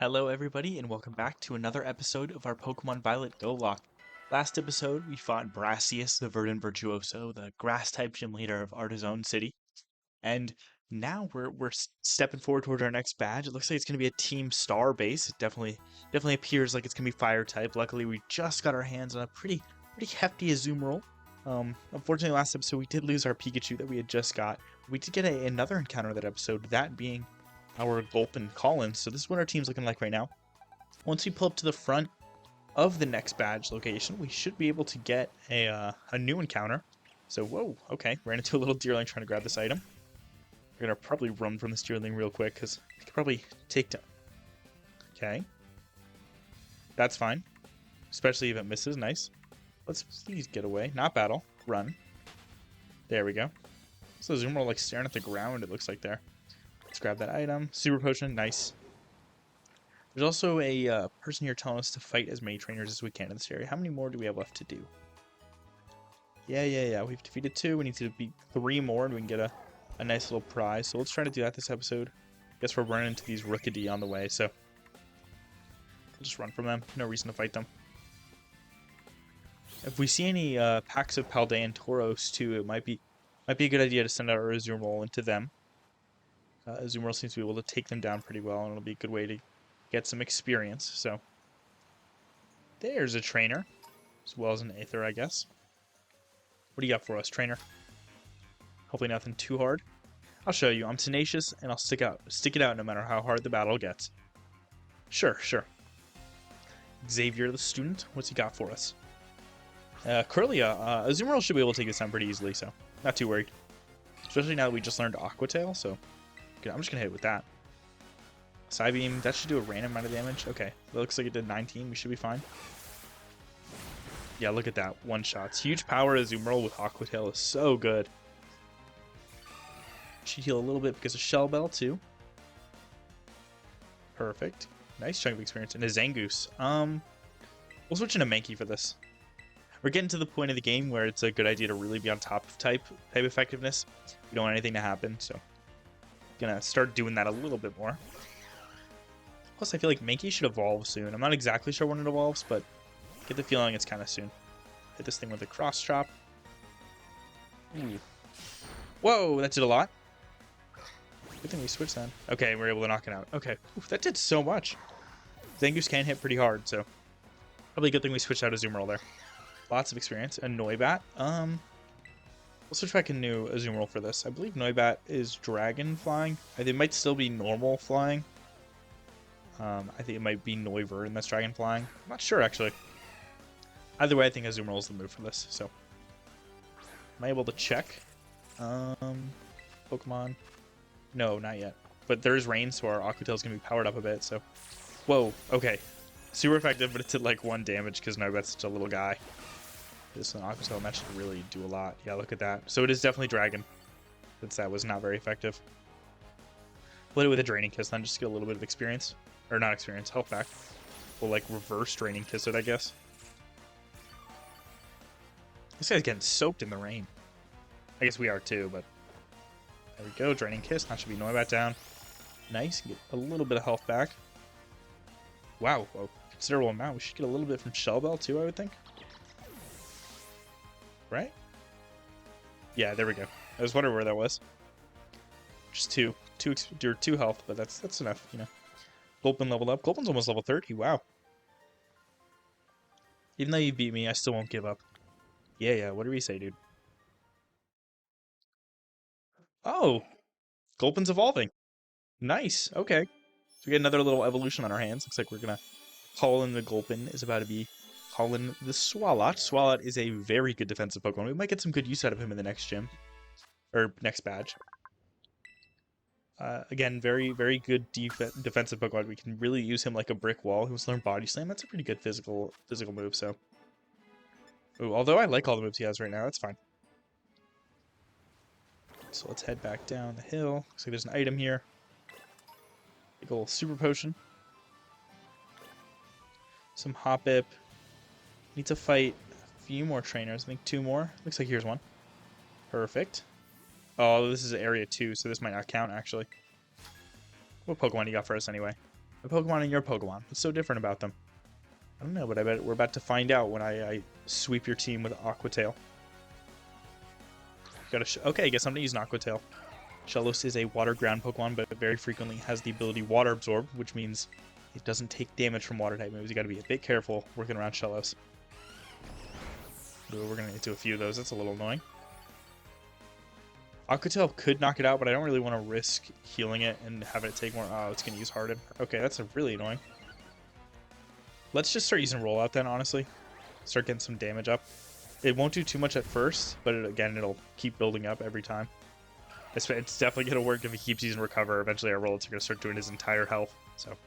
Hello everybody and welcome back to another episode of our Pokemon Violet GoLocke. Last episode we fought Brassius, the Verdant Virtuoso, the grass-type gym leader of Artizone City. And now we're stepping forward toward our next badge. It looks like it's going to be a Team Star base. It definitely appears like it's going to be Fire-type. Luckily we just got our hands on a pretty hefty Azumarill. Unfortunately last episode we did lose our Pikachu that we had just got. We did get another encounter that episode, that being our Gulpin Collins. So this is what our team's looking like right now. Once we pull up to the front of the next badge location, we should be able to get a new encounter. So, whoa, okay, ran into a little deerling trying to grab this item. We're gonna probably run from this deerling real quick because we could probably take down. Okay, that's fine, especially if it misses. Nice. Let's please get away. Not battle. Run. There we go. So Azumarill like staring at the ground. It looks like there. Let's grab that item. Super Potion, nice. There's also a person here telling us to fight as many trainers as we can in this area. How many more do we have left to do? Yeah. We've defeated 2. We need to beat 3 more and we can get a nice little prize. So let's try to do that this episode. Guess we're running into these Rookidee on the way, so we'll just run from them. No reason to fight them. If we see any packs of Paldean Tauros too, it might be a good idea to send out our Azumarill into them. Azumarill seems to be able to take them down pretty well, and it'll be a good way to get some experience. So there's a trainer, as well as an Aether, I guess. What do you got for us, trainer? Hopefully nothing too hard. I'll show you. I'm tenacious, and I'll stick it out no matter how hard the battle gets. Sure. Xavier, the student, what's he got for us? Curlia, Azumarill should be able to take this down pretty easily, so not too worried. Especially now that we just learned Aqua Tail, so okay, I'm just gonna hit it with that. Psybeam, that should do a random amount of damage. Okay, that looks like it did 19. We should be fine. Yeah, look at that. One shots. Huge power Azumarill with Aqua Tail is so good. Should heal a little bit because of Shell Bell too. Perfect. Nice chunk of experience. And a Zangoose. We'll switch into Mankey for this. We're getting to the point of the game where it's a good idea to really be on top of type effectiveness. We don't want anything to happen, so gonna start doing that a little bit more. Plus, I feel like Mankey should evolve soon. I'm not exactly sure when it evolves, but I get the feeling it's kind of soon. Hit this thing with a cross chop. Ooh. Whoa, that did a lot. Good thing we switched then. Okay, we're able to knock it out. Okay, oof, that did so much. Zangoose can hit pretty hard, so probably a good thing we switched out Azumarill there. Lots of experience. A Noibat. We'll switch back a new Azumarill for this. I believe Noibat is Dragon flying. I think it might still be normal flying. I think it might be Noivern and that's Dragon flying. I'm not sure, actually. Either way, I think Azumarill is the move for this, so. Am I able to check? Pokemon. No, not yet. But there is rain, so our Aqua Tail is going to be powered up a bit, so. Whoa, okay. Super effective, but it did like 1 damage because Noibat's such a little guy. This is an Aqua Tail, and that should really do a lot. Yeah, look at that. So it is definitely Dragon. Since that was not very effective. We'll hit it with a Draining Kiss, then just get a little bit of experience. Or not experience, health back. We'll like reverse Draining Kiss it, I guess. This guy's getting soaked in the rain. I guess we are too, but there we go. Draining Kiss. That should be Noibat down. Nice. Get a little bit of health back. Wow. Whoa. Considerable amount. We should get a little bit from Shell Bell too, I would think. Right? Yeah, there we go. I was wondering where that was. Just two health, but that's enough, you know. Gulpin leveled up. Gulpin's almost level 30. Wow. Even though you beat me, I still won't give up. Yeah. What do we say, dude? Oh, Gulpin's evolving. Nice. Okay. So we get another little evolution on our hands. Looks like we're gonna call in the Gulpin is about to be calling the Swalot. Swalot is a very good defensive Pokemon. We might get some good use out of him in the next gym. Or next badge. Again, very good defensive Pokemon. We can really use him like a brick wall. He wants to learn Body Slam. That's a pretty good physical move, so. Ooh, although I like all the moves he has right now, that's fine. So let's head back down the hill. Looks like there's an item here. Big ol' Super Potion. Some Hoppip. Need to fight a few more trainers. I think 2 more. Looks like here's one. Perfect. Oh, this is area 2, so this might not count, actually. What Pokemon do you got for us, anyway? My Pokemon and your Pokemon. What's so different about them? I don't know, but I bet we're about to find out when I sweep your team with Aqua Tail. Okay, I guess I'm gonna use an Aqua Tail. Shellos is a water ground Pokemon, but very frequently has the ability Water Absorb, which means it doesn't take damage from water type moves. You gotta be a bit careful working around Shellos. Ooh, we're gonna do a few of those. That's a little annoying. Aqua Tail could knock it out, but I don't really want to risk healing it and having it take more. Oh, it's gonna use Harden. Okay, that's really annoying. Let's just start using Rollout then, honestly. Start getting some damage up. It won't do too much at first, but again, it'll keep building up every time. It's definitely going to work if he keeps using Recover. Eventually, our Rollouts are going to start doing his entire health. So,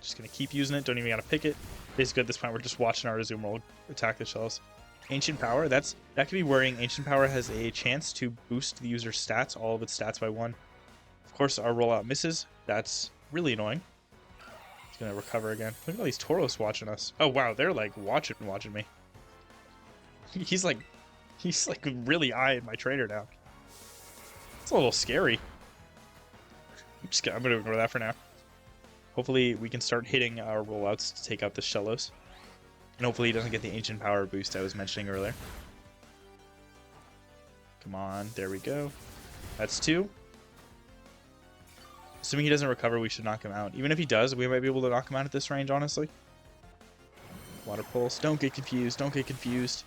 just going to keep using it. Don't even got to pick it. Basically, at this point, we're just watching our Azumarill attack the Shellos. Ancient Power, that could be worrying. Ancient Power has a chance to boost the user's stats, all of its stats by 1. Of course, our Rollout misses. That's really annoying. He's going to recover again. Look at all these Tauros watching us. Oh, wow, they're like watching me. He's like really eyeing my trainer now. It's a little scary. I'm going to ignore that for now. Hopefully, we can start hitting our rollouts to take out the Shellos. And hopefully he doesn't get the Ancient Power boost I was mentioning earlier. Come on, there we go. That's 2. Assuming he doesn't recover, we should knock him out. Even if he does, we might be able to knock him out at this range, honestly. Water Pulse. Don't get confused. Don't get confused.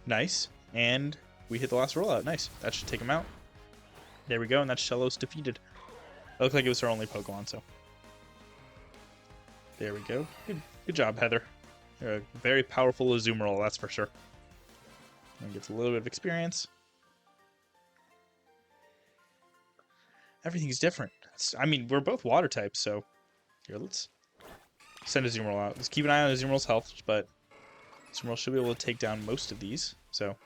Nice. And we hit the last rollout. Nice. That should take him out. There we go, and that's Shellos defeated. It looked like it was our only Pokemon, so. There we go. Good job, Heather. You're a very powerful Azumarill, that's for sure. And gets a little bit of experience. Everything's different. I mean, we're both water types, so here, let's send Azumarill out. Let's keep an eye on Azumarill's health, but Azumarill should be able to take down most of these. So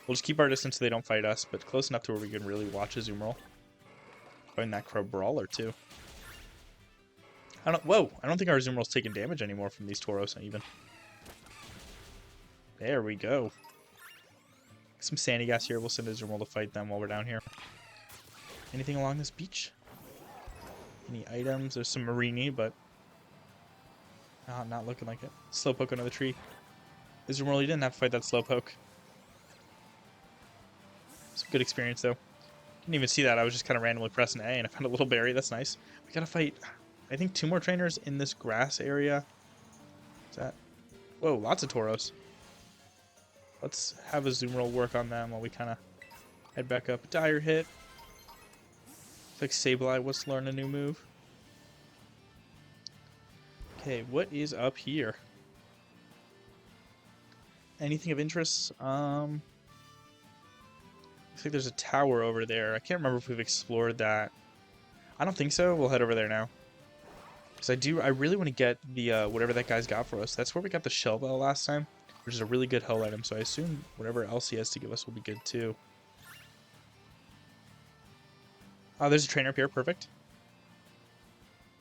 we'll just keep our distance so they don't fight us, but close enough to where we can really watch Azumarill. Find that Crow Brawler too. I don't think our Azumarill's taking damage anymore from these Tauros even. There we go. Some Sandygast here. We'll send Azumarill to fight them while we're down here. Anything along this beach? Any items? There's some Marini, but not looking like it. Slowpoke another tree. Azumarill, you didn't have to fight that Slowpoke. Some good experience though. Didn't even see that. I was just kind of randomly pressing A and I found a little berry. That's nice. We gotta fight, I think, 2 more trainers in this grass area. Is that? Whoa, lots of Tauros. Let's have Azumarill work on them while we kind of head back up. Dire hit. Looks like Sableye wants to learn a new move. Okay, what is up here? Anything of interest? Looks like there's a tower over there. I can't remember if we've explored that. I don't think so. We'll head over there now. Because I really want to get the whatever that guy's got for us. That's where we got the Shell Bell last time, which is a really good hull item. So I assume whatever else he has to give us will be good too. Oh, there's a trainer up here. Perfect.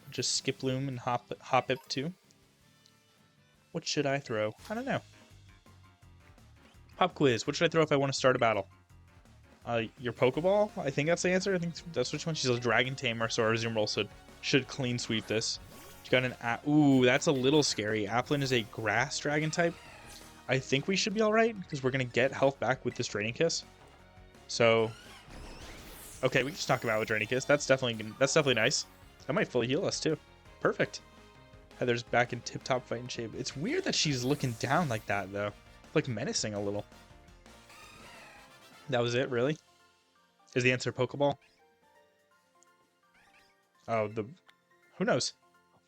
Just skip Loom and hop it too. What should I throw? I don't know. Pop quiz. What should I throw if I want to start a battle? Your Pokeball? I think that's the answer. I think that's which one. She's a Dragon Tamer, so our Azumarill should clean sweep this. She got an ooh, that's a little scary. Applin is a Grass Dragon type. I think we should be all right because we're gonna get health back with this Draining Kiss. So, okay, we can just knock him out with Draining Kiss. That's definitely nice. That might fully heal us too. Perfect. Heather's back in tip-top fighting shape. It's weird that she's looking down like that though, like menacing a little. That was it, really? Is the answer Pokeball? Oh, who knows?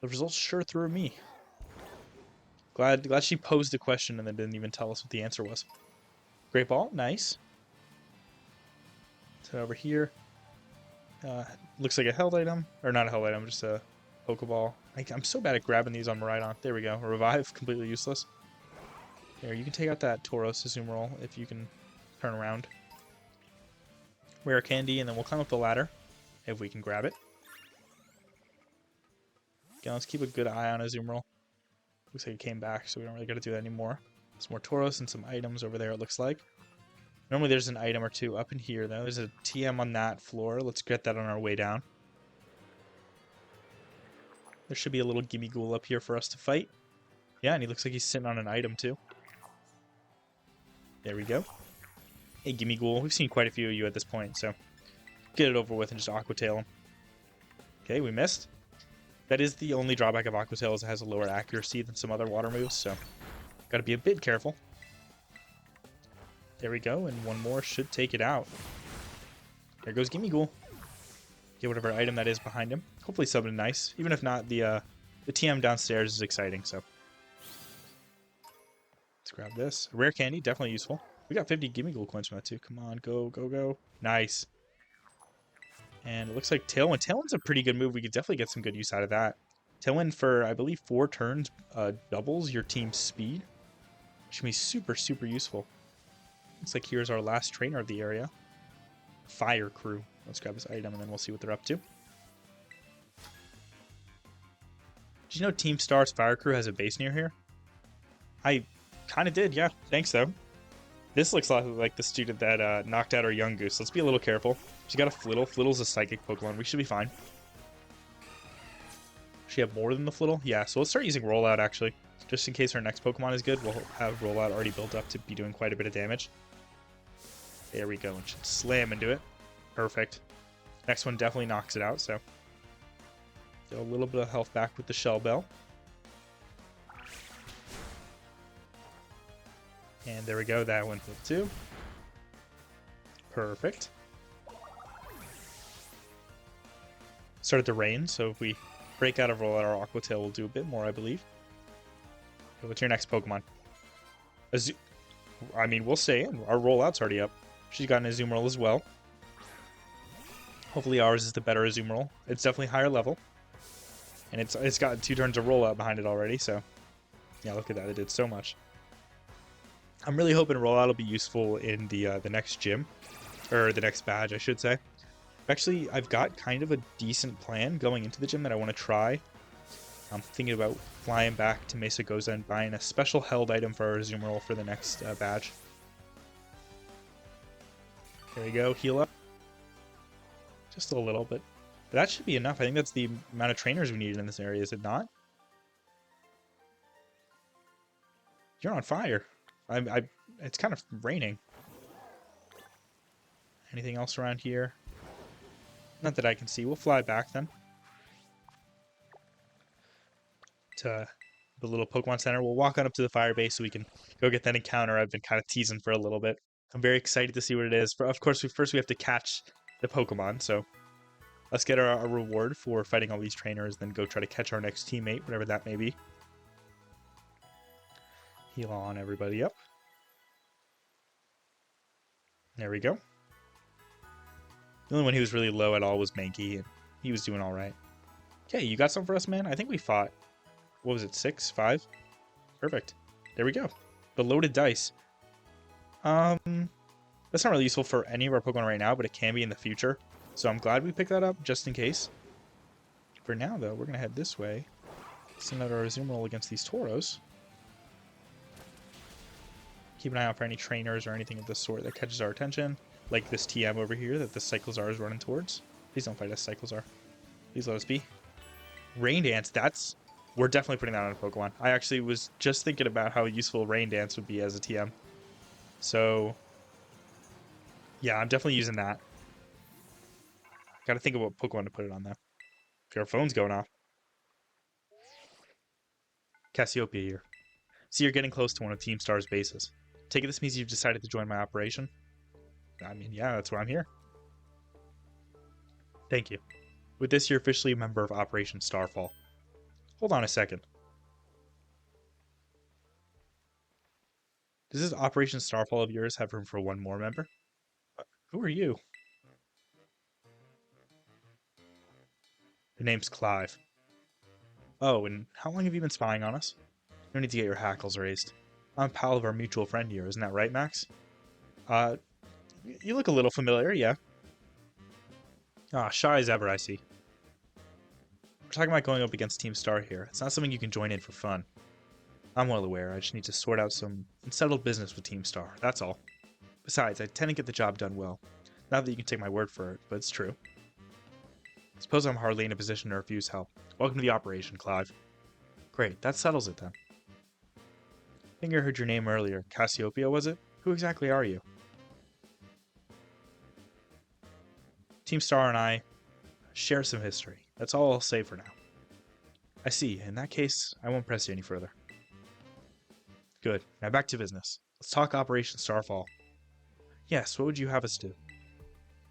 The results sure threw me. Glad she posed the question and then didn't even tell us what the answer was. Great Ball, nice. So over here, looks like a held item, or not a held item, just a Pokeball. I'm so bad at grabbing these on Maridon. There we go. Revive, completely useless. There, you can take out that Tauros Azumarill if you can turn around. Rare Candy, and then we'll climb up the ladder if we can grab it. Again, let's keep a good eye on Azumarill. Looks like it came back, so we don't really got to do that anymore. Some more Tauros and some items over there, it looks like. Normally there's an item or two up in here, though. There's a TM on that floor. Let's get that on our way down. There should be a little Gimme Ghoul up here for us to fight. Yeah, and he looks like he's sitting on an item too. There we go. Hey, Gimme Ghoul. We've seen quite a few of you at this point, so get it over with and just Aqua Tail him. Okay, we missed. That is the only drawback of Aqua Tail, is it has a lower accuracy than some other water moves, so gotta be a bit careful. There we go, and one more should take it out. There goes Gimme Ghoul. Get whatever item that is behind him. Hopefully something nice. Even if not, the TM downstairs is exciting, so. Let's grab this. Rare candy, definitely useful. We got 50 Gimme Ghoul coins from that too. Come on, go, go, go. Nice. And it looks like Tailwind. Tailwind's a pretty good move. We could definitely get some good use out of that. Tailwind for, I believe, 4 turns doubles your team's speed. Which can be super, super useful. Looks like here's our last trainer of the area. Fire Crew. Let's grab this item and then we'll see what they're up to. Did you know Team Star's Fire Crew has a base near here? I kind of did, yeah. Thanks, though. This looks like the student that knocked out our young goose. Let's be a little careful. She's got a Flittle. Flittle's a psychic Pokemon. We should be fine. Does she have more than the Flittle? Yeah, so let's start using Rollout, actually. Just in case our next Pokemon is good, we'll have Rollout already built up to be doing quite a bit of damage. There we go. And should slam into it. Perfect. Next one definitely knocks it out, so. Get a little bit of health back with the Shell Bell. And there we go, that went for 2. Perfect. Started to rain, so if we break out of Rollout, our Aqua Tail will do a bit more, I believe. So what's your next Pokemon? I mean, we'll say our Rollout's already up. She's got an Azumarill as well. Hopefully ours is the better Azumarill. It's definitely higher level. And it's got 2 turns of Rollout behind it already, so. Yeah, look at that, it did so much. I'm really hoping Rollout will be useful in the next gym. Or the next badge, I should say. Actually, I've got kind of a decent plan going into the gym that I want to try. I'm thinking about flying back to Mesa Goza and buying a special held item for our Azumarill for the next badge. There we go, heal up. Just a little bit. But that should be enough. I think that's the amount of trainers we need in this area, is it not? You're on fire. It's kind of raining. Anything else around here? Not that I can see. We'll fly back then. To the little Pokemon Center. We'll walk on up to the fire base so we can go get that encounter I've been kind of teasing for a little bit. I'm very excited to see what it is. But of course, first we have to catch the Pokemon, so let's get our reward for fighting all these trainers, then go try to catch our next teammate, whatever that may be. Heal on everybody up. There we go. The only one who was really low at all was Mankey, and he was doing alright. Okay, you got something for us, man? I think we fought, what was it, 6? 5? Perfect. There we go. The loaded dice. That's not really useful for any of our Pokemon right now, but it can be in the future. So I'm glad we picked that up, just in case. For now, though, we're going to head this way. Send out our Azumarill against these Tauros. Keep an eye out for any trainers or anything of the sort that catches our attention. Like this TM over here that the Cyclizar is running towards. Please don't fight us, Cyclizar. Please let us be. Rain Dance, we're definitely putting that on a Pokemon. I actually was just thinking about how useful Rain Dance would be as a TM. So, yeah, I'm definitely using that. Gotta think of what Pokemon to put it on, though. Okay, our phone's going off. Cassiopeia here. See, you're getting close to one of Team Star's bases. Take it this means you've decided to join my operation? I mean, yeah, that's why I'm here. Thank you. With this, you're officially a member of Operation Starfall. Hold on a second. Does this Operation Starfall of yours have room for one more member? Who are you? Your name's Clive. Oh, and how long have you been spying on us? No need to get your hackles raised. I'm a pal of our mutual friend here, isn't that right, Max? You look a little familiar, yeah. Ah, shy as ever, I see. We're talking about going up against Team Star here. It's not something you can join in for fun. I'm well aware, I just need to sort out some unsettled business with Team Star, that's all. Besides, I tend to get the job done well. Not that you can take my word for it, but it's true. Suppose I'm hardly in a position to refuse help. Welcome to the operation, Clive. Great, that settles it then. I think I heard your name earlier. Cassiopeia, was it? Who exactly are you? Team Star and I share some history. That's all I'll say for now. I see. In that case, I won't press you any further. Good. Now back to business. Let's talk Operation Starfall. Yes, what would you have us do?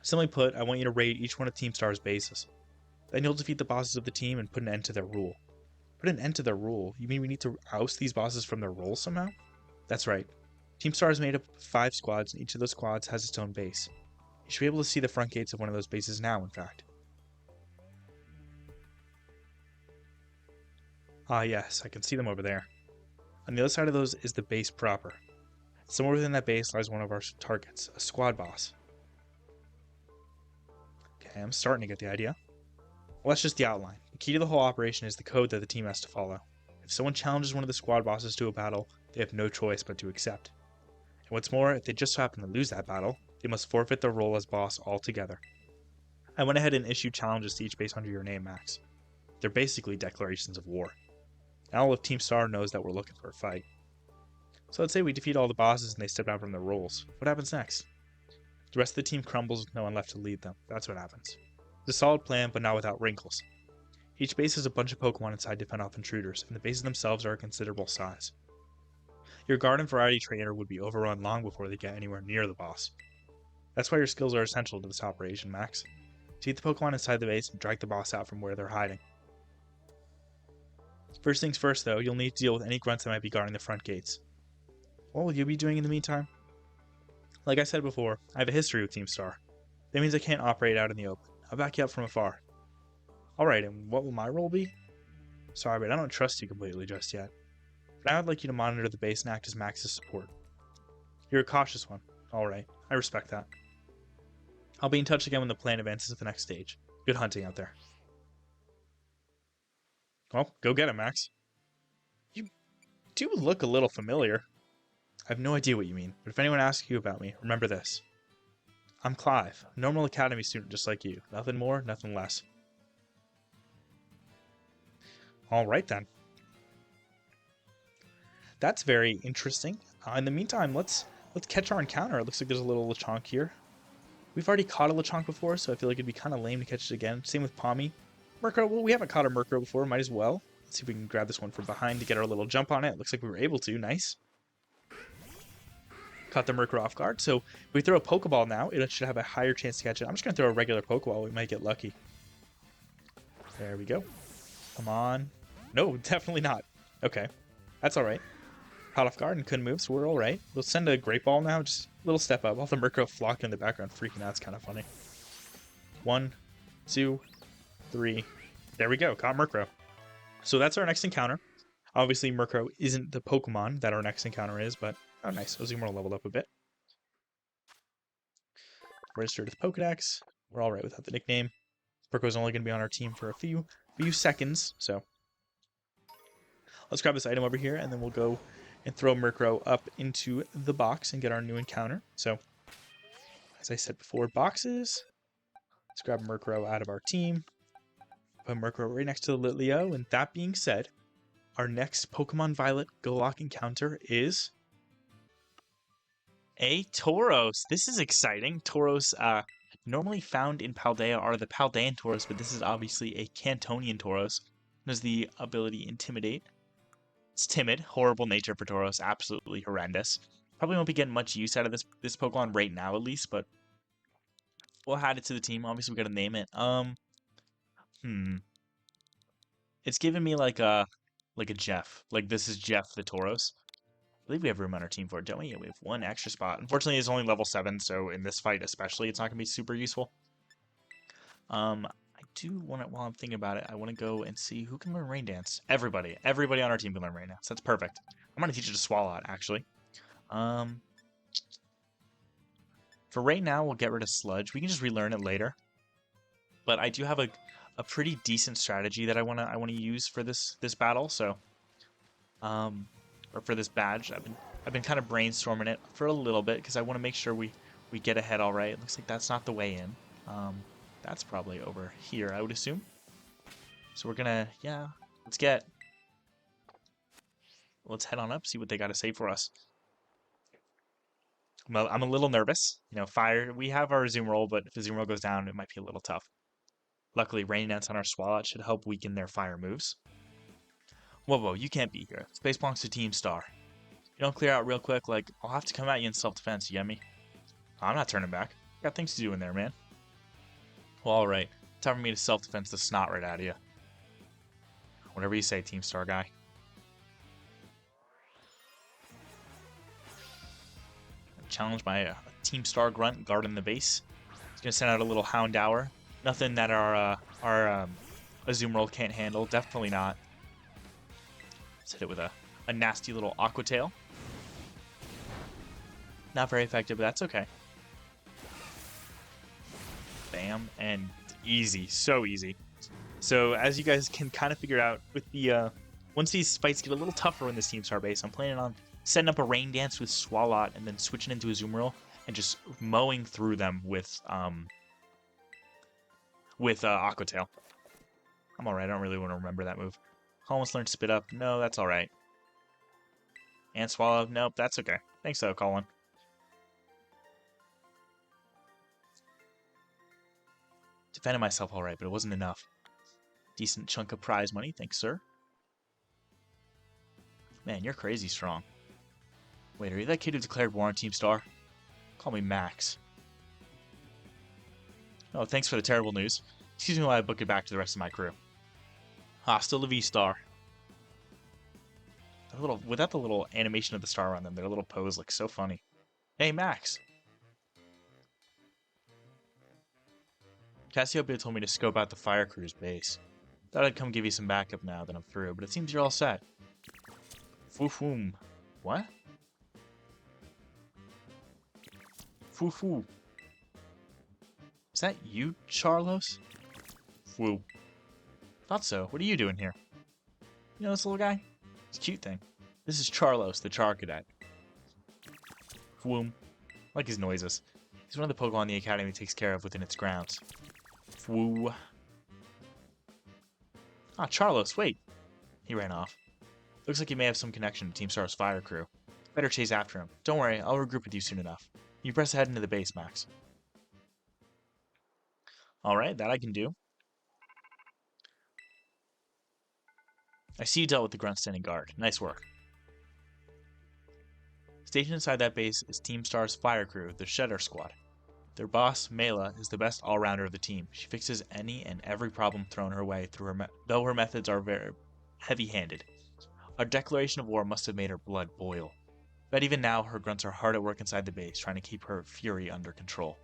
Simply put, I want you to raid each one of Team Star's bases. Then you'll defeat the bosses of the team and put an end to their rule. Put an end to their rule? You mean we need to oust these bosses from their roles somehow? That's right. Team Star is made up of 5 squads, and each of those squads has its own base. You should be able to see the front gates of one of those bases now, in fact. Ah yes, I can see them over there. On the other side of those is the base proper. Somewhere within that base lies one of our targets, a squad boss. Okay, I'm starting to get the idea. Well, that's just the outline. The key to the whole operation is the code that the team has to follow. If someone challenges one of the squad bosses to a battle, they have no choice but to accept. And what's more, if they just happen to lose that battle, they must forfeit their role as boss altogether. I went ahead and issued challenges to each base under your name, Max. They're basically declarations of war. And all of Team Star knows that we're looking for a fight. So let's say we defeat all the bosses and they step down from their roles. What happens next? The rest of the team crumbles with no one left to lead them. That's what happens. It's a solid plan, but not without wrinkles. Each base has a bunch of Pokemon inside to fend off intruders, and the bases themselves are a considerable size. Your garden variety trainer would be overrun long before they get anywhere near the boss. That's why your skills are essential to this operation, Max. Defeat the Pokemon inside the base and drag the boss out from where they're hiding. First things first, though, you'll need to deal with any grunts that might be guarding the front gates. What will you be doing in the meantime? Like I said before, I have a history with Team Star. That means I can't operate out in the open. I'll back you up from afar. Alright, and what will my role be? Sorry, but I don't trust you completely just yet. But I would like you to monitor the base and act as Max's support. You're a cautious one. Alright, I respect that. I'll be in touch again when the plan advances to the next stage. Good hunting out there. Well, go get him, Max. You do look a little familiar. I have no idea what you mean, but if anyone asks you about me, remember this. I'm Clive, a normal academy student just like you. Nothing more, nothing less. Alright then. That's very interesting. In the meantime, let's catch our encounter. It looks like there's a little Lechonk here. We've already caught a Lechonk before, so I feel like it'd be kind of lame to catch it again. Same with Pommy. Murkrow, well, we haven't caught a Murkrow before, might as well. Let's see if we can grab this one from behind to get our little jump on it. Looks like we were able to, nice. Caught the Murkrow off guard, so if we throw a Pokeball now, it should have a higher chance to catch it. I'm just going to throw a regular Pokeball, we might get lucky. There we go. Come on. No, definitely not. Okay, that's alright. Caught off guard and couldn't move, so we're alright. We'll send a Great Ball now, just a little step up. All the Murkrow flocking in the background, freaking out, it's kind of funny. 1, 2, 3. There we go, caught Murkrow. So that's our next encounter. Obviously, Murkrow isn't the Pokemon that our next encounter is, but oh, nice. Ozimor leveled up a bit. Registered with Pokedex. We're alright without the nickname. Murkrow's only going to be on our team for a few seconds, so let's grab this item over here, and then we'll go and throw Murkrow up into the box and get our new encounter. So, as I said before, boxes. Let's grab Murkrow out of our team. Put Murkrow right next to the Litleo, and that being said, our next Pokemon Violet GoLocke encounter is a Tauros. This is exciting. Tauros, normally found in Paldea are the Paldean Tauros, but this is obviously a Cantonian Tauros. It has the ability Intimidate. It's timid, horrible nature for Tauros, absolutely horrendous. Probably won't be getting much use out of this Pokemon right now, at least, but we'll add it to the team. Obviously, we gotta name it. It's giving me like a Jeff. Like, this is Jeff the Tauros. I believe we have room on our team for it, don't we? Yeah, we have one extra spot. Unfortunately, it's only level 7, so in this fight especially, it's not going to be super useful. I do want to, while I'm thinking about it, I want to go and see who can learn Rain Dance. Everybody on our team can learn Rain Dance. That's perfect. I'm going to teach it to Swalot, actually. For right now, we'll get rid of Sludge. We can just relearn it later. But I do have a pretty decent strategy that I want to use for this battle. So, or for this badge, I've been kind of brainstorming it for a little bit because I want to make sure we get ahead all right. It looks like that's not the way in. That's probably over here, I would assume. So we're gonna, yeah, let's head on up, see what they got to say for us. Well, I'm a little nervous. You know, fire, we have our zoom roll, but if the zoom roll goes down, it might be a little tough. Luckily, rain dance on our Swalot should help weaken their fire moves. Whoa, you can't be here. Space belongs to Team Star. If you don't clear out real quick, like, I'll have to come at you in self-defense, you get me? I'm not turning back. Got things to do in there, man. Well, alright. Time for me to self-defense the snot right out of you. Whatever you say, Team Star guy. Challenge my Team Star grunt guarding the base. He's gonna send out a little Houndour. Nothing that our Azumarill can't handle. Definitely not. Let's hit it with a nasty little Aqua Tail. Not very effective, but that's okay. Bam, and easy, so easy. So as you guys can kind of figure out, with the once these fights get a little tougher in this Team Star base, I'm planning on setting up a rain dance with Swalot and then switching into Azumarill and just mowing through them with Aqua Tail. I'm alright, I don't really want to remember that move. Almost learned Spit Up. No, that's alright. And Swallow. Nope, that's okay. Thanks though, Colin. Defended myself alright, but it wasn't enough. Decent chunk of prize money, thanks, sir. Man, you're crazy strong. Wait, are you that kid who declared war on Team Star? Call me Max. Oh, thanks for the terrible news. Excuse me while I book it back to the rest of my crew. Hasta la V-Star. Without the little animation of the star on them, their little pose looks so funny. Hey, Max! Cassiopeia told me to scope out the fire crew's base. Thought I'd come give you some backup now that I'm through, but it seems you're all set. Foo-foom. What? Foo-foo. Is that you, Charlos? Foo. Thought so. What are you doing here? You know this little guy? It's a cute thing. This is Charlos, the Char Cadet. Fwoom. I like his noises. He's one of the Pokemon the Academy takes care of within its grounds. Fwoo. Ah, Charlos, wait. He ran off. Looks like he may have some connection to Team Star's fire crew. Better chase after him. Don't worry, I'll regroup with you soon enough. You press ahead into the base, Max. Alright, that I can do. I see you dealt with the grunt standing guard. Nice work. Stationed inside that base is Team Star's fire crew, the Schedar Squad. Their boss, Mela, is the best all-rounder of the team. She fixes any and every problem thrown her way, though her methods are very heavy-handed. Our declaration of war must have made her blood boil. But even now, her grunts are hard at work inside the base, trying to keep her fury under control.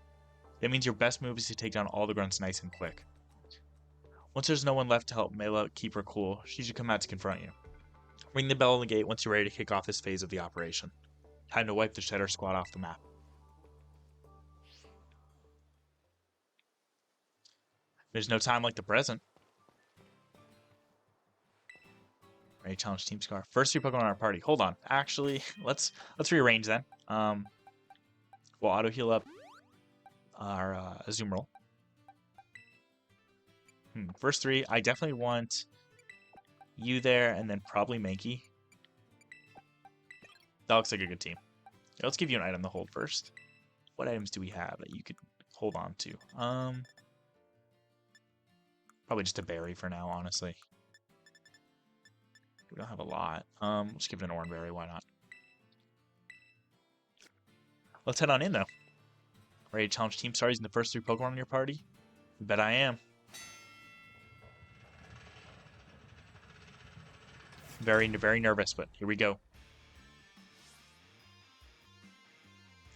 That means your best move is to take down all the grunts nice and quick. Once there's no one left to help Mela keep her cool, she should come out to confront you. Ring the bell on the gate once you're ready to kick off this phase of the operation. Time to wipe the Schedar Squad off the map. There's no time like the present. Ready to challenge Team Scar. First 3 Pokemon in our party. Hold on. Actually, let's rearrange then. We'll auto heal up our Azumarill. First 3, I definitely want you there, and then probably Mankey. That looks like a good team. Yeah, let's give you an item to hold first. What items do we have that you could hold on to? Probably just a berry for now, honestly. We don't have a lot. Let's give it an orange berry, why not? Let's head on in, though. Ready to challenge Team Star using the first 3 Pokemon in your party? You bet I am. Very, very nervous, but here we go.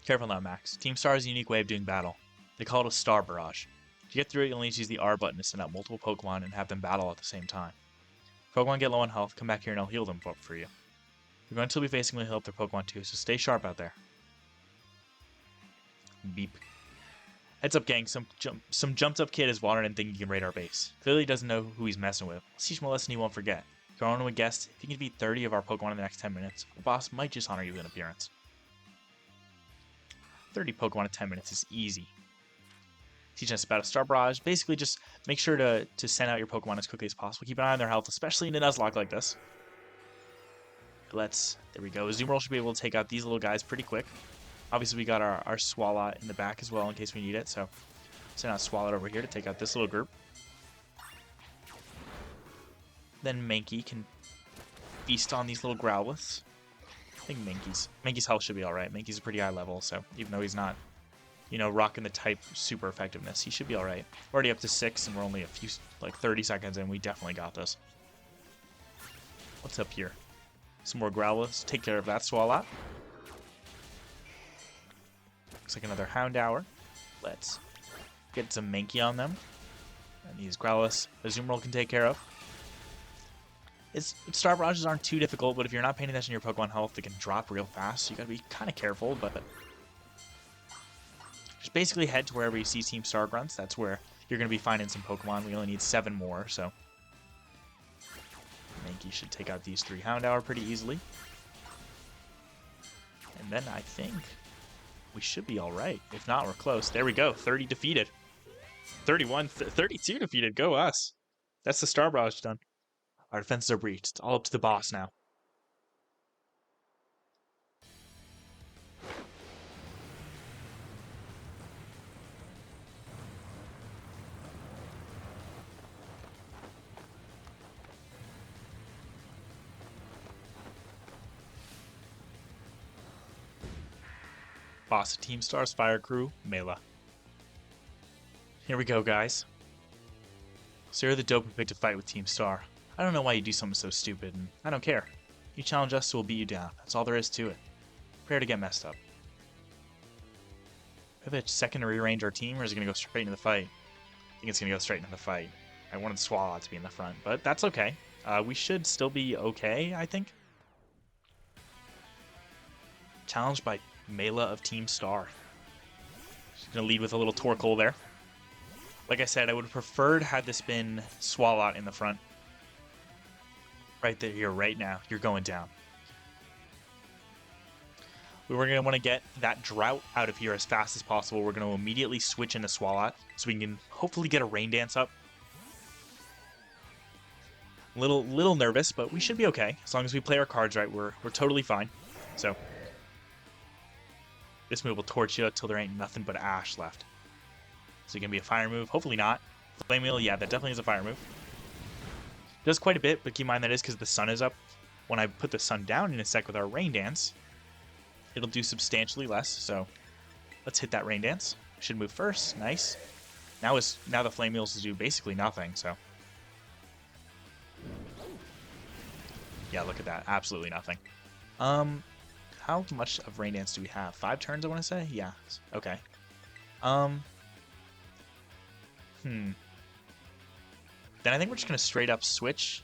Careful now, Max. Team Star has a unique way of doing battle. They call it a Star Barrage. To get through it, you'll need to use the R button to send out multiple Pokemon and have them battle at the same time. If Pokemon get low on health, come back here and I'll heal them for you. You're going to be facing when you heal up their Pokemon too, so stay sharp out there. Beep. Heads up, gang. Some jumped up kid is wandering and thinking he can raid our base. Clearly doesn't know who he's messing with. Let's teach him a lesson he won't forget. If you're on a guest, if you can beat 30 of our Pokemon in the next 10 minutes, the boss might just honor you with an appearance. 30 Pokemon in 10 minutes is easy. teaching us about a Star Barrage. Basically, just make sure to send out your Pokemon as quickly as possible. Keep an eye on their health, especially in a Nuzlocke like this. There we go. Azumarill should be able to take out these little guys pretty quick. Obviously, we got our Swalot in the back as well in case we need it, so send out Swalot over here to take out this little group. Then Mankey can feast on these little Growliths. I think Mankey's health should be alright. Mankey's a pretty high level, so even though he's not, you know, rocking the type super effectiveness, he should be alright. We're already up to 6, and we're only a few, like 30 seconds in. We definitely got this. What's up here? Some more Growliths. Take care of that Swalot. Looks like another Houndour. Let's get some Mankey on them. And these Growliths, Azumarill can take care of. Star Barrages aren't too difficult, but if you're not paying attention to your Pokemon health, they can drop real fast, so you gotta be kind of careful, but just basically head to wherever you see Team Star Grunts. That's where you're gonna be finding some Pokemon. We only need 7 more, so Mankey should take out these 3 Houndour pretty easily. And then I think we should be alright. If not, we're close. There we go. 30 defeated. 32 defeated. Go us. That's the Star Barrage done. Our defenses are breached. It's all up to the boss now. Boss of Team Star's Fire Crew, Mela. Here we go, guys. So you're the dope who picked a fight with Team Star. I don't know why you do something so stupid, and I don't care. You challenge us, so we'll beat you down. That's all there is to it. Prepare to get messed up. We have a second to rearrange our team, or is it going to go straight into the fight? I think it's going to go straight into the fight. I wanted Swalot to be in the front, but that's okay. We should still be okay, I think. Challenged by Mela of Team Star. She's going to lead with a little Torkoal there. Like I said, I would have preferred had this been Swalot in the front. Right there, here, right now. You're going down. We were going to want to get that drought out of here as fast as possible. We're going to immediately switch into Swalot so we can hopefully get a Rain Dance up. Little nervous, but we should be okay. As long as we play our cards right, we're totally fine. So this move will torch you until there ain't nothing but Ash left. So it can be a fire move. Hopefully not. Flame Wheel, yeah, that definitely is a fire move. Does quite a bit, but keep in mind that is because the sun is up. When I put the sun down in a sec with our Rain Dance, it'll do substantially less. So let's hit that Rain Dance. Should move first. Nice. Now the Flame Wheels do basically nothing. So yeah, look at that. Absolutely nothing. How much of Rain Dance do we have? 5 turns, I want to say? Yeah. Okay. Then I think we're just going to straight up switch.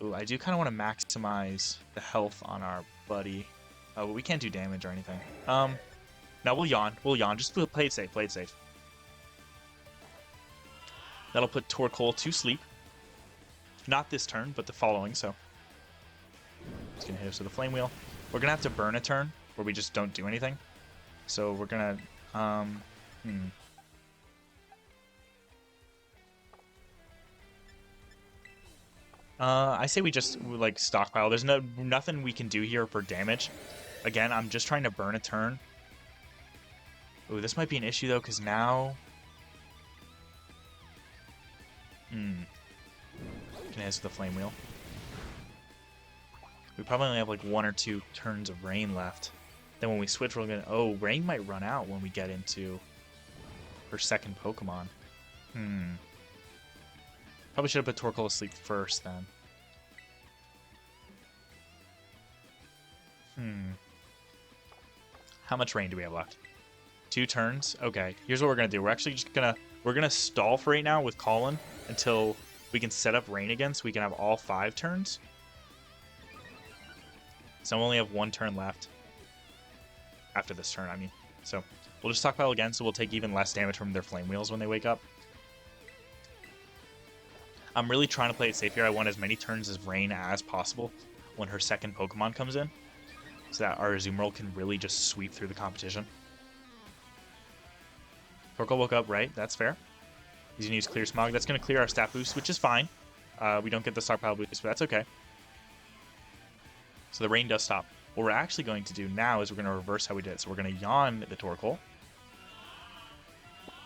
Ooh, I do kind of want to maximize the health on our buddy. Oh, but we can't do damage or anything. No, we'll yawn. We'll yawn. Just play it safe. Play it safe. That'll put Torkoal to sleep. Not this turn, but the following, so. It's going to hit us with a Flame Wheel. We're going to have to burn a turn where we just don't do anything. So we're going to... I say we just, like, stockpile. There's nothing we can do here for damage. Again, I'm just trying to burn a turn. Ooh, this might be an issue, though, because now... Can hit us with the Flame Wheel. We probably only have, like, 1 or 2 turns of Rain left. Then when we switch, we're going to... Oh, Rain might run out when we get into her second Pokemon. Probably should have put Torkoal to sleep first, then. How much Rain do we have left? 2 turns? Okay, here's what we're going to do. We're actually just going to... We're going to stall for right now with Colin until we can set up Rain again so we can have all 5 turns. So we only have 1 turn left. After this turn, I mean. So we'll just stockpile again, so we'll take even less damage from their Flame Wheels when they wake up. I'm really trying to play it safe here. I want as many turns as Rain as possible when her second Pokemon comes in, so that our Azumarill can really just sweep through the competition. Torkoal woke up, right? That's fair. He's gonna use Clear Smog. That's gonna clear our stat boost, which is fine. We don't get the stockpile boost, but that's okay. So the rain does stop. What we're actually going to do now is we're going to reverse how we did it. So we're going to yawn the Torkoal.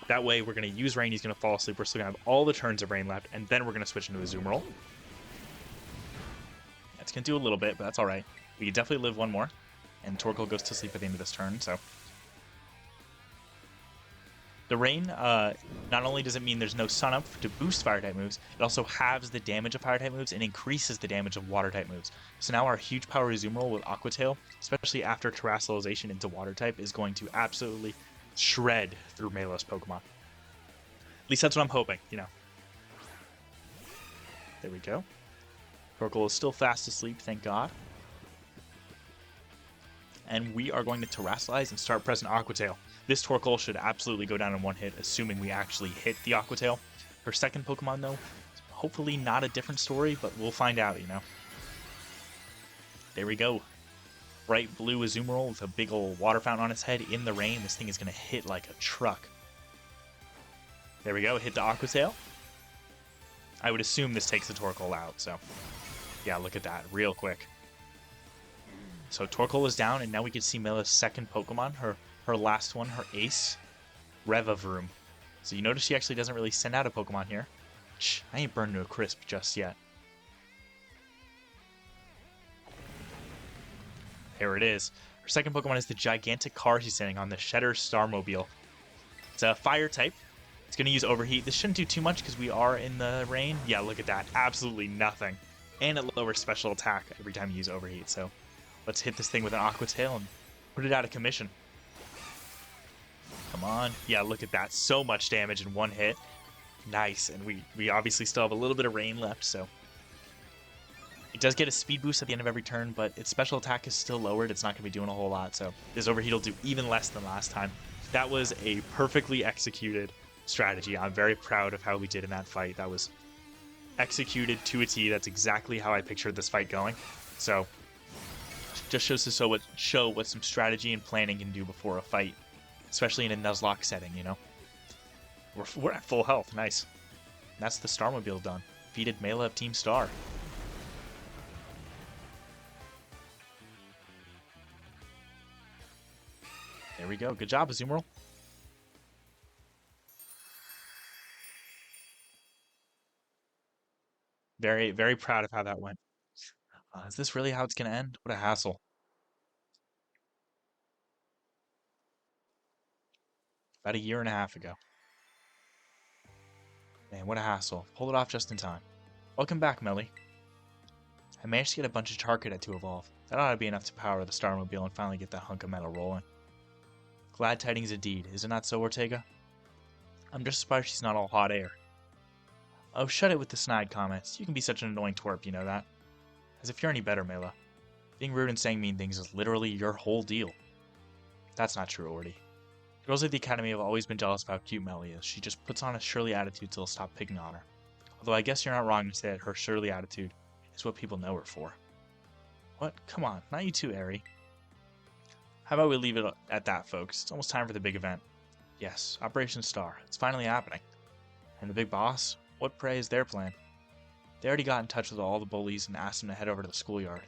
That way, we're going to use rain. He's going to fall asleep. We're still going to have all the turns of rain left, and then we're going to switch into a Azumarill. It's going to do a little bit, but that's all right. We can definitely live one more, and Torkoal goes to sleep at the end of this turn. So the rain, not only does it mean there's no sun up to boost fire-type moves, it also halves the damage of fire-type moves and increases the damage of water-type moves. So now our huge power Azumarill with Aqua Tail, especially after Terrestrialization into water-type, is going to absolutely shred through Melos Pokemon. At least that's what I'm hoping, you know. There we go. Torkoal is still fast asleep, thank God. And we are going to Terrestrialize and start pressing Aqua Tail. This Torkoal should absolutely go down in one hit, assuming we actually hit the Aqua Tail. Her second Pokemon, though, hopefully not a different story, but we'll find out, you know. There we go. Bright blue Azumarill with a big old water fountain on its head in the rain. This thing is going to hit like a truck. There we go, hit the Aqua Tail. I would assume this takes the Torkoal out, so yeah, look at that, real quick. So Torkoal is down, and now we can see Melos' second Pokemon, her last one, her ace, Revavroom. So you notice she actually doesn't really send out a Pokemon here. Shh, I ain't burned to a crisp just yet. There it is. Her second Pokemon is the gigantic car she's sitting on, the Schedar Starmobile. It's a fire type. It's going to use Overheat. This shouldn't do too much because we are in the rain. Yeah, look at that. Absolutely nothing. And it lowers special attack every time you use Overheat. So let's hit this thing with an Aqua Tail and put it out of commission. Come on. Yeah, look at that. So much damage in one hit. Nice. And we obviously still have a little bit of rain left, so it does get a speed boost at the end of every turn, but its special attack is still lowered. It's not going to be doing a whole lot, so this Overheat will do even less than last time. That was a perfectly executed strategy. I'm very proud of how we did in that fight. That was executed to a T. That's exactly how I pictured this fight going. So just shows to show what some strategy and planning can do before a fight, especially in a Nuzlocke setting, you know. We're at full health. Nice. And that's the Starmobile done. Defeated Mela of Team Star. There we go. Good job, Azumarill. Very, very proud of how that went. Is this really how it's going to end? What a hassle. About a year and a half ago. Man, what a hassle. Pulled it off just in time. Welcome back, Melly. I managed to get a bunch of Charcadet to evolve. That ought to be enough to power the Starmobile and finally get that hunk of metal rolling. Glad tidings indeed, is it not so, Ortega? I'm just surprised she's not all hot air. Oh, shut it with the snide comments. You can be such an annoying twerp, you know that. As if you're any better, Mela. Being rude and saying mean things is literally your whole deal. That's not true, Orty. Girls at the Academy have always been jealous of how cute Melly is. She just puts on a surly attitude till they'll stop picking on her. Although I guess you're not wrong to say that her surly attitude is what people know her for. What? Come on, not you too, Aerie. How about we leave it at that, folks? It's almost time for the big event. Yes, Operation Star. It's finally happening. And the big boss? What, pray, is their plan? They already got in touch with all the bullies and asked them to head over to the schoolyard.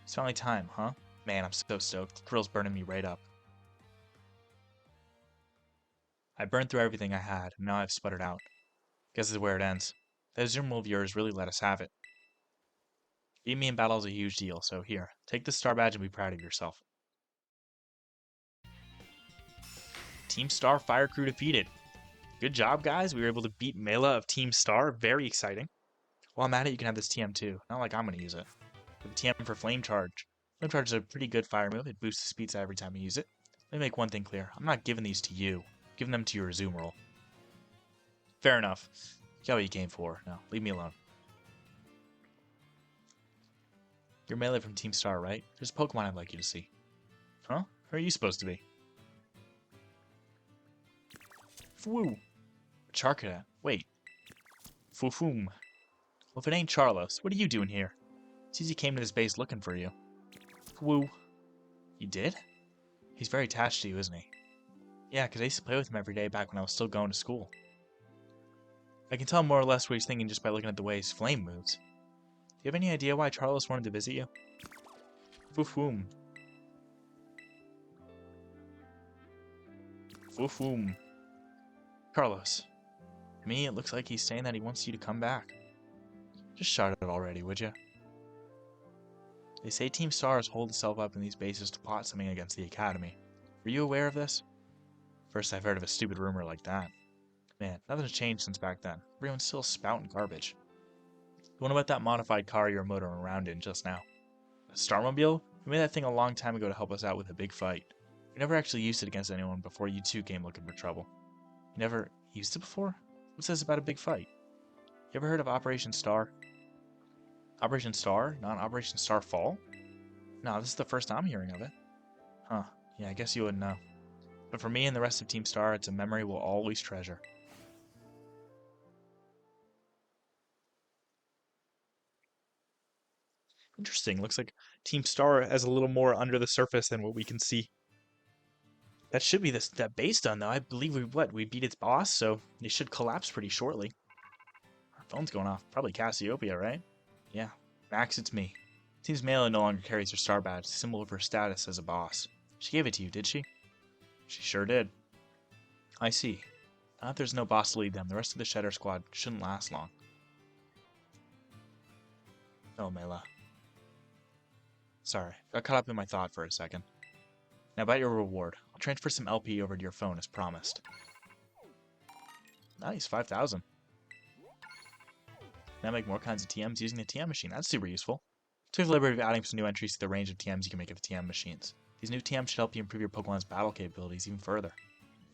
It's finally time, huh? Man, I'm so stoked. The grill's burning me right up. I burned through everything I had, and now I've sputtered out. Guess this is where it ends. That Azumarill of yours really let us have it. Beating me in battle is a huge deal, so here, take this star badge and be proud of yourself. Team Star Fire Crew defeated. Good job, guys. We were able to beat Mela of Team Star. Very exciting. While I'm at it, you can have this TM too. Not like I'm going to use it. With the TM for Flame Charge. Flame Charge is a pretty good fire move. It boosts the speed side every time you use it. Let me make one thing clear. I'm not giving these to you. I'm giving them to your Azumarill. Fair enough. You got what you came for. Now, leave me alone. You're Melee from Team Star, right? There's a Pokemon I'd like you to see. Huh? Who are you supposed to be? Fwoo! Charcadet. Wait. Foofoom. Well, if it ain't Charlos, what are you doing here? Seems he came to this base looking for you. Fwoo. He did? He's very attached to you, isn't he? Yeah, because I used to play with him every day back when I was still going to school. I can tell more or less what he's thinking just by looking at the way his flame moves. Do you have any idea why Charles wanted to visit you? Foof-woom. Foof-woom. Carlos. To me, it looks like he's saying that he wants you to come back. Just shout it already, would you? They say Team Stars hold itself up in these bases to plot something against the Academy. Were you aware of this? First I've heard of a stupid rumor like that. Man, nothing's changed since back then. Everyone's still spouting garbage. What about that modified car you were motoring around in just now? A Starmobile? We made that thing a long time ago to help us out with a big fight. We never actually used it against anyone before you two came looking for trouble. You never used it before? What's this about a big fight? You ever heard of Operation Star? Operation Star? Not Operation Starfall? No, this is the first I'm hearing of it. Huh. Yeah, I guess you wouldn't know. But for me and the rest of Team Star, it's a memory we'll always treasure. Interesting. Looks like Team Star has a little more under the surface than what we can see. That should be that base done, though. I believe we beat its boss, so it should collapse pretty shortly. Our phone's going off. Probably Cassiopeia, right? Yeah. Max, it's me. Seems Mela no longer carries her star badge, symbol of her status as a boss. She gave it to you, did she? She sure did. I see. Now that there's no boss to lead them, the rest of the Schedar Squad shouldn't last long. Oh, Mela. Sorry, got caught up in my thought for a second. Now about your reward. I'll transfer some LP over to your phone as promised. Nice, 5,000. Now make more kinds of TMs using the TM machine. That's super useful. Took the liberty of adding some new entries to the range of TMs you can make with TM machines. These new TMs should help you improve your Pokemon's battle capabilities even further.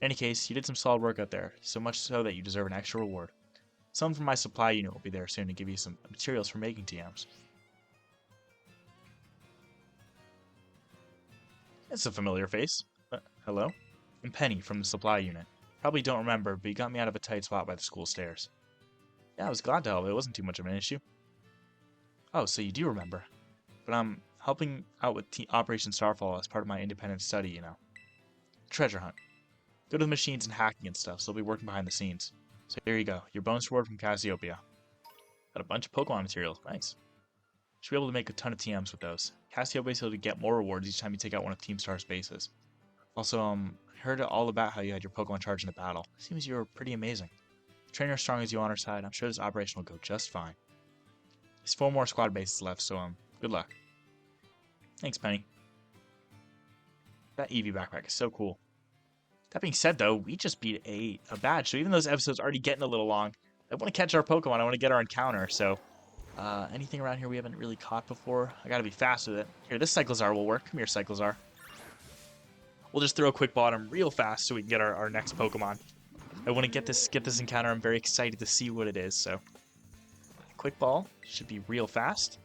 In any case, you did some solid work out there, so much so that you deserve an extra reward. Someone from my supply unit will be there soon to give you some materials for making TMs. It's a familiar face. Hello? I'm Penny from the supply unit. Probably don't remember, but you got me out of a tight spot by the school stairs. Yeah, I was glad to help. It wasn't too much of an issue. Oh, so you do remember. But I'm helping out with Operation Starfall as part of my independent study, you know. Treasure hunt. Go to the machines and hacking and stuff, so I'll be working behind the scenes. So here you go, your bonus reward from Cassiopeia. Got a bunch of Pokemon materials. Nice. Should be able to make a ton of TMs with those. Cassiopeia is able to get more rewards each time you take out one of Team Star's bases. Also, I heard all about how you had your Pokemon charge in a battle. Seems you were pretty amazing. Trainer as strong as you on our side, I'm sure this operation will go just fine. There's 4 more squad bases left, so good luck. Thanks, Penny. That Eevee backpack is so cool. That being said, though, we just beat a badge, so even though this episode's already getting a little long, I want to catch our Pokemon, I want to get our encounter, so... anything around here we haven't really caught before? I gotta be fast with it. Here, this Cyclizar will work. Come here, Cyclizar. We'll just throw a quick ball at him real fast so we can get our next Pokemon. I want to get this encounter. I'm very excited to see what it is, so... Quick ball. Should be real fast.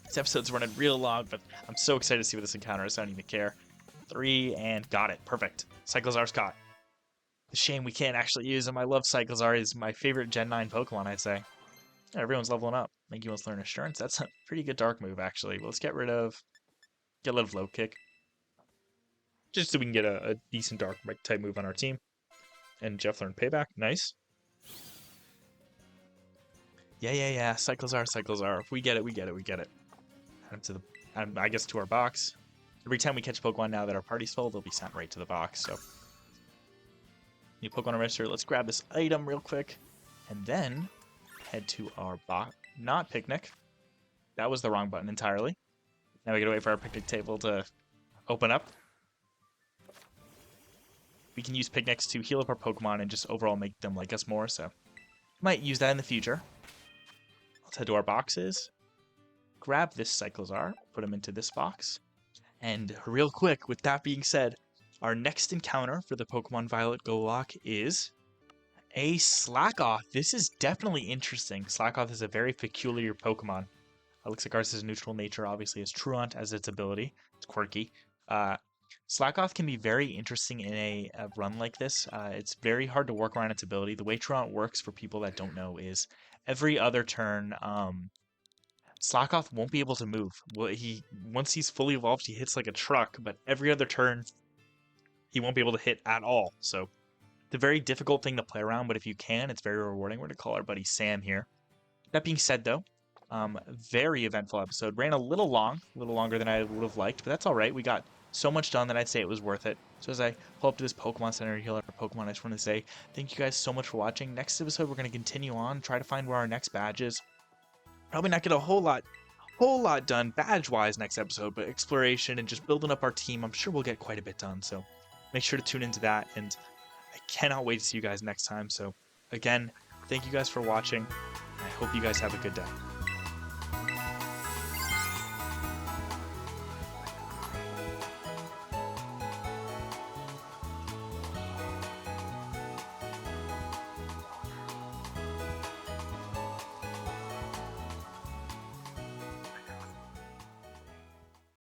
This episode's running real long, but I'm so excited to see what this encounter is. I don't even care. 3, and got it. Perfect. Cyclizar's caught. It's a shame we can't actually use him. I love Cyclizar. He's my favorite Gen 9 Pokemon, I'd say. Yeah, everyone's leveling up. Thank you, wants to learn Assurance. That's a pretty good dark move, actually. But let's get rid of Low Kick. Just so we can get a decent dark type move on our team. And Jeff learned Payback. Nice. Yeah. Cyclizar. If we get it. Add him to the, I guess, to our box. Every time we catch a Pokemon now that our party's full, they'll be sent right to the box, so. New Pokemon register. Let's grab this item real quick. And then head to our box. Not picnic. That was the wrong button entirely. Now we gotta wait for our picnic table to open up. We can use picnics to heal up our Pokemon and just overall make them like us more, so. Might use that in the future. Let's head to our boxes. Grab this Cyclizar. Put him into this box. And real quick, with that being said, our next encounter for the Pokemon Violet GoLocke is a Slackoth. This is definitely interesting. Slackoth is a very peculiar Pokemon. Looks like ours has a neutral nature, obviously as Truant as its ability. It's quirky. Slackoth can be very interesting in a run like this. It's very hard to work around its ability. The way Truant works, for people that don't know, is every other turn, Slackoth won't be able to move. Well, once he's fully evolved, he hits like a truck, but every other turn, he won't be able to hit at all. So it's a very difficult thing to play around, but if you can, it's very rewarding. We're going to call our buddy Sam here. That being said, though, very eventful episode. Ran a little long, a little longer than I would have liked, but that's all right. We got so much done that I'd say it was worth it. So as I pull up to this Pokemon Center to heal our Pokemon, I just want to say thank you guys so much for watching. Next episode, we're going to continue on, try to find where our next badge is. Probably not get a whole lot done badge-wise next episode, but exploration and just building up our team, I'm sure we'll get quite a bit done. So make sure to tune into that, and I cannot wait to see you guys next time. So again, thank you guys for watching. I hope you guys have a good day.